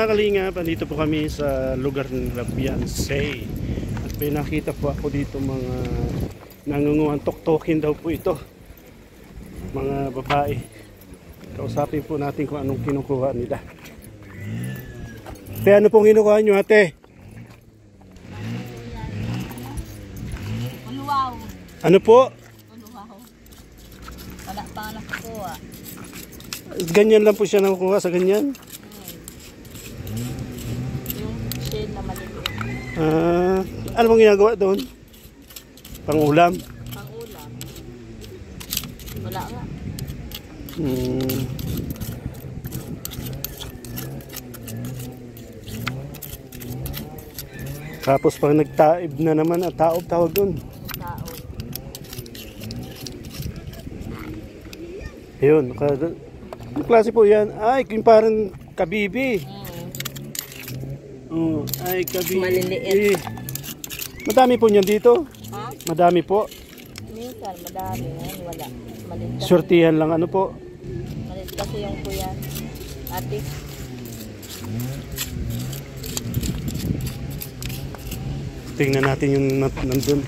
mga kalingap, andito po kami sa lugar ng Labianse. At may nakita po ako dito mga nangunguhan, tuktokin daw po ito. Mga babae. Kausapin po natin kung anong kinukuha nila. Ate, ano pong kinukuha nyo, ate? Uluwaw. Ano po? Uluwaw. Wala pa nga nakukuha. Ganyan lang po siya nakukuha sa ganyan? Yung shell na maliliit. Ano mong ginagawa doon? Pang-ulam? Pang-ulam. Wala nga. Tapos pag nagtaib na naman, taob tawag doon. Tao. Ayun, ang klase po yan. Ay, yung parang kabibi. Ay, kabibi. Maliliit. Madami po niyan dito? Ha? Madami po. Minsan, madami. Ngayon, wala. Maliit kasi. Sortihan lang ano po. Maliit kasi yung kuya. Ate. Tingnan natin yung nandun.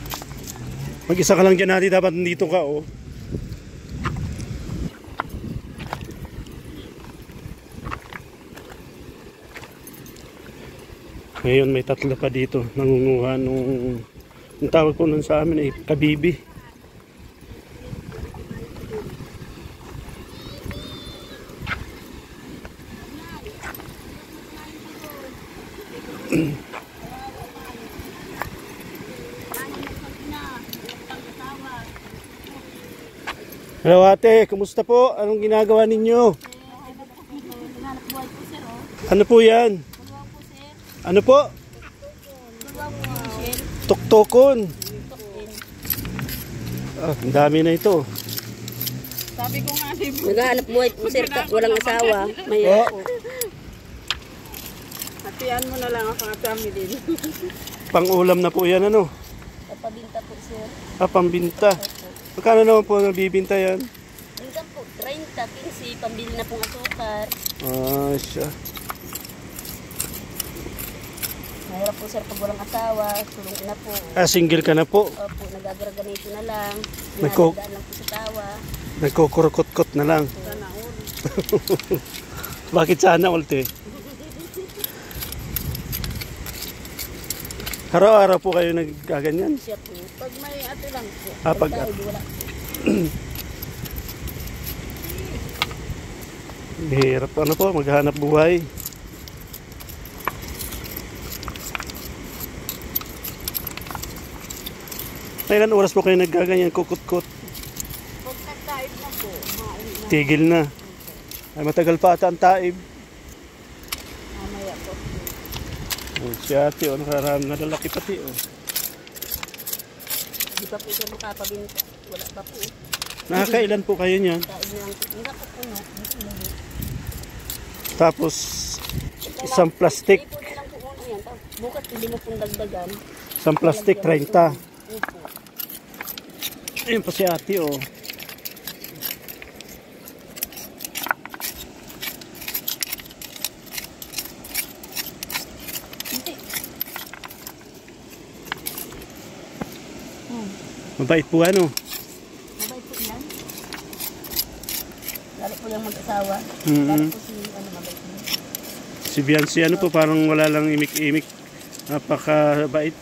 Mag-isa ka lang dyan natin. Dapat nandito ka, oh. Ngayon may tatlo pa dito. Nangunguha nung... Ang tawag ko nun sa amin ay kabibi. Hello ate, kumusta po? Anong ginagawa ninyo? Ano po yan? Ano po? Tuktokon. Ang dami na ito. Sabi ko nga, naghahanap buhay po sir, walang asawa. Mahirap po. hatian mo na lang ako at kami din. Pang-ulam na po yan, ano? Pabinta po sir. Pambinta. Magkano naman po nabibinta yan? Minsan po, 30, 15, pambili na pong asukar. Siya. Mahirap po sir pag walang asawa, sulong na po. Single ka na po? Opo, nagagraganito na lang. Nagko- Dinadaan lang po sa tawa. Nagkukurkot-kot na lang. Sana all. Bakit sana ulte? Araw-araw po kayo nagkaganyan? Siya po. Pag may ate lang po. Pag Tayo, wala. hirap ano po, maghanap buhay. Ilan oras po kayo nagkaganyan, kukut-kut? Pag nagtaib na po, main na. Tigil na. Ay, matagal pa ata ang taib. Mamaya po. Si ate, nakararami na lalaki pati. Di pa po siya makapabinta. Wala pa po. Nakakailan po kayo niyan? Tayo na lang po. Hindi po puno. Tapos, isang plastic. Hindi po lang po uno yan. Bukas hindi mo pong dagdagan. Isang plastic, 30. Opo. Ayun po si ate, oh. Mabait po ano? Mabait po yan. Lalo po yung mag-asawa. Mm-hmm. Lalo po si mabait po. Si Biancy, ano po, parang wala lang imik-imik. Napakabait.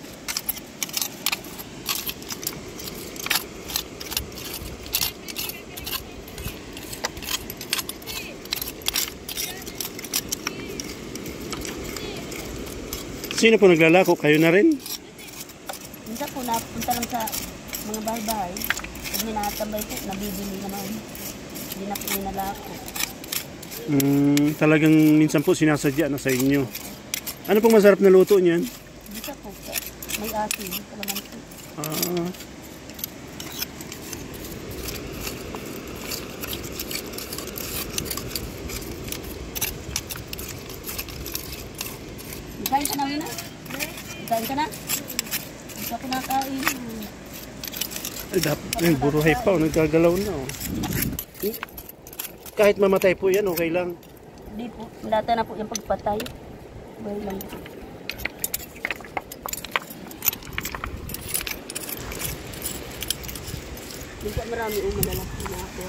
Sino po naglalako? Kayo na rin? Minsan po napunta lang sa mga bahay-bahay. Pag minatambay po, nabibili naman. Hindi na po ninalako. Talagang minsan po sinasadya na sa inyo. Ano pong masarap na luto niyan? Minsan po, may asin. Kalamansi. Kain ka na, Wina? Kain ka na? Hindi ako nakain. Ay, dapat yung buruhay pa, nagagalaw na. Kahit mamatay po yan, okay lang. Hindi po, data na po yung pagpatay. Bay lang. Hindi marami malalaki na ako.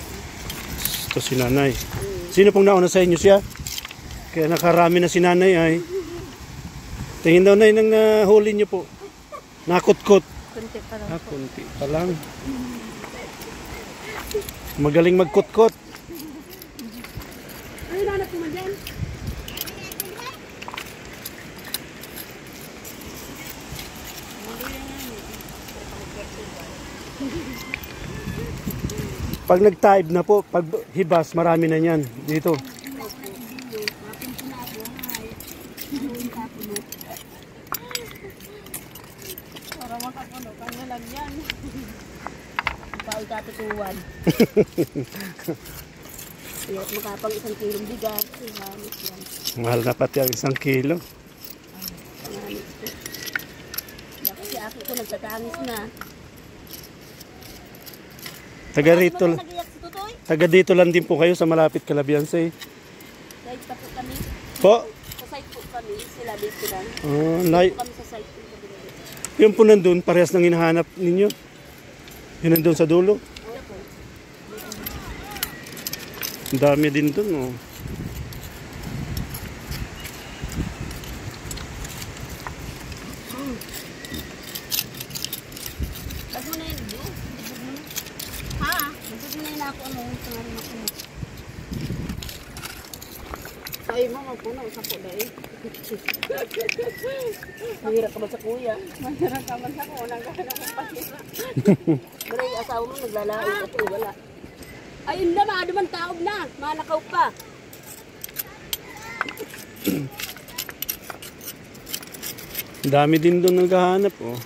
Ito si nanay. Sino pong nauna sa inyo siya? Kaya nakarami na si nanay ay. Tingin daw na yung huli niyo po. Nakutkot. Kunti pa lang. Kunti pa lang. Magaling magkutkot. Ay, nanap mo dyan. Pag nag-type na po, pag hibas, marami na yan. Dito. Para makapuno kang lalagyan. Paul katutuwan. Kaya makapang 1 kilong bigas. Hanip yan. Mahal na pati ang 1 kilo. Panganip ko. Kasi ako ko nagtatangis na. Taga rito, Nag-iyak si Tutoy. taga dito lang din po kayo sa malapit Calabianse. Site pa po kami. Po? Sa site po kami. Sila dito lang. Kami sa site po. Yung po nandun, parehas nang hinahanap ninyo. Yun nandun sa dulo. Opo. Ang dami din dun, oh. Bag mo na yun, Diyo. Bag mo na. Ha? Bag mo na yun ako. Ano yung pangalan ako mo? Ay, mama po na. Usa po dahil. Mahirap ka ba sa kuya? Mahirap ka man sa kunang gano'n ang pahirap. Wala yung asawa mo naglalaot at wala. Ayun na, mga duman taob na. Manakaw pa. Ang dami din dun naghahanap, oh.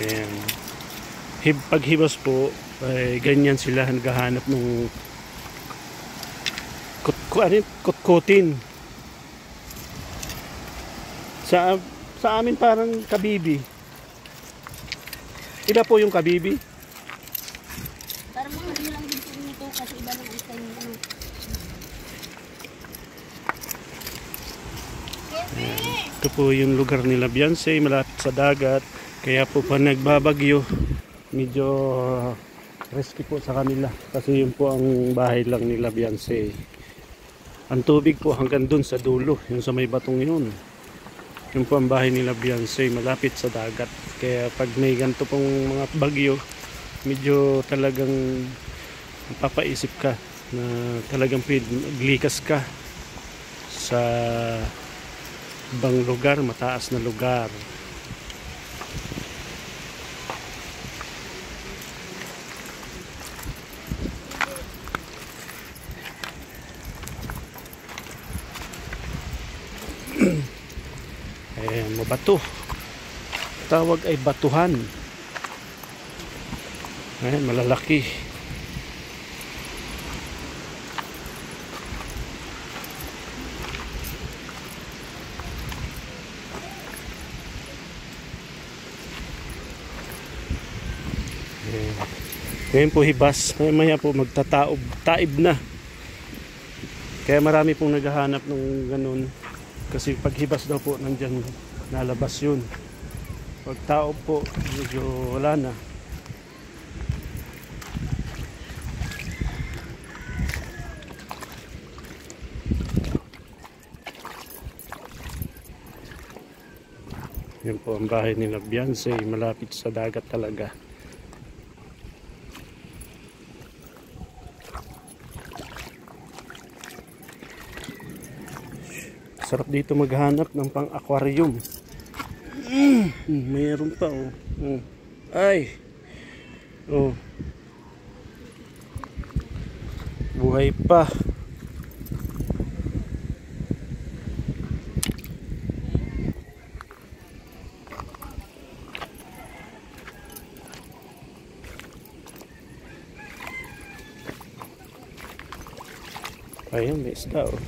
Ayan. Paghibas po, ay ganyan sila naghahanap ng kutkutin. Sa amin parang kabibi. Iba po yung kabibi? Parang mga hindi lang din po nito kasi iba lang ang style niya. Ito po yung lugar nila Beyonce, malapit sa dagat. Kaya po pa nagbabagyo, medyo risky po sa kanila. Kasi yun po ang bahay lang nila Beyonce. Ang tubig po hanggang dun sa dulo, yung sa may batong yun. Yun po ang bahay nila Beyonce, malapit sa dagat. Kaya pag may ganito pong mga bagyo, medyo talagang papaisip ka na talagang maglikas ka sa ibang lugar, mataas na lugar. Mabato. Tawag ay batuhan. Ayan, malalaki. Ngayon po hibas, maya po magtataob, taib na. Kaya marami pong naghahanap ng ganun. Kasi pag hibas daw po, nandyan nalabas yun. Pag taob po, medyo wala na. Yan po ang bahay nila Beyonce, malapit sa dagat talaga. Sarap dito maghanap ng pang-aquarium. Mayroon pa, oh. Ay. Oh. Buhay pa. Ayun, may isda, oh.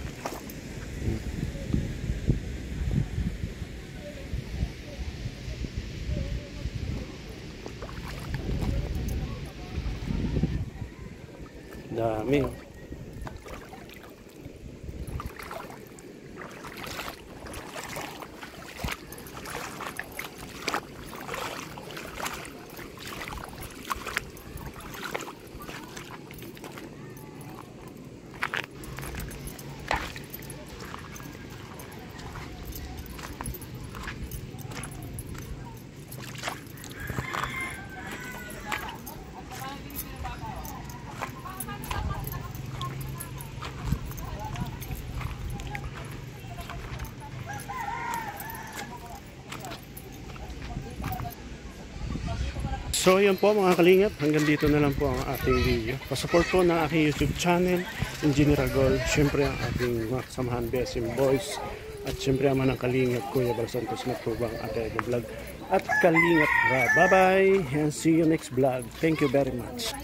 Dami. Oh. So yun po mga kalingap, hanggang dito na lang po ang ating video. Pasupport po ng aking YouTube channel, Engineer Agol, syempre ang ating mga kasamahan BSM Boys, at syempre ang manang kalingap Kuya Bal Santos Matubang at Ego Vlog at Kalingap Ra. Bye bye and see you next vlog. Thank you very much.